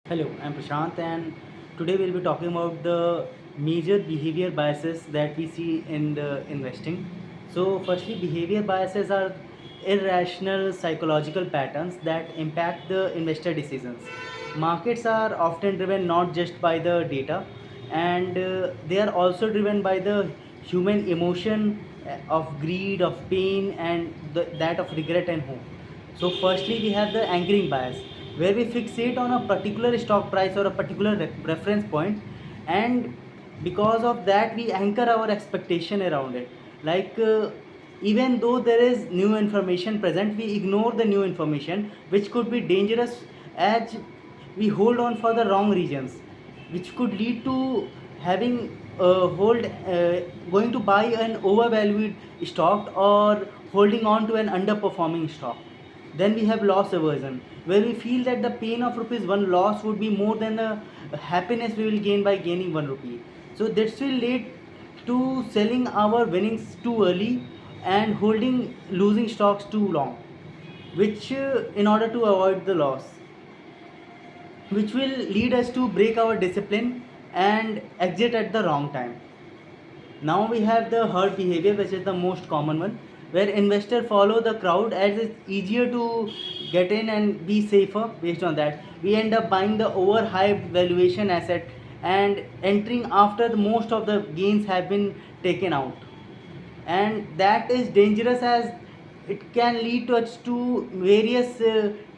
Hello, I'm Prashant, and today we'll be talking about the major behavior biases that we see in the investing. So, firstly, behavior biases are irrational psychological patterns that impact the investor decisions. Markets are often driven not just by the data, and they are also driven by the human emotion of greed, of pain, and that of regret and hope. So, firstly, we have the anchoring bias, where we fixate on a particular stock price or a particular reference point, and because of that, we anchor our expectation around it. Like, even though there is new information present, we ignore the new information, which could be dangerous as we hold on for the wrong reasons, which could lead to having hold going to buy an overvalued stock or holding on to an underperforming stock. Then we have loss aversion, where we feel that the pain of rupees one loss would be more than the happiness we will gain by gaining 1 rupee. So this will lead to selling our winnings too early and holding losing stocks too long, which in order to avoid the loss, which will lead us to break our discipline and exit at the wrong time. Now we have the herd behavior, which is the most common one, where investors follow the crowd as it's easier to get in and be safer. Based on that, we end up buying the overhyped valuation asset and entering after the most of the gains have been taken out, and that is dangerous as it can lead to us to various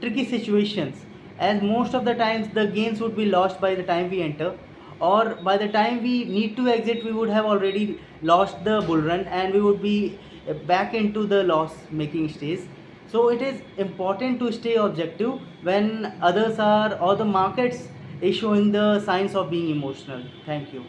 tricky situations, as most of the times the gains would be lost by the time we enter, or by the time we need to exit we would have already lost the bull run and we would be back into the loss making stage. So it is important to stay objective when others are or the markets is showing the signs of being emotional. Thank you.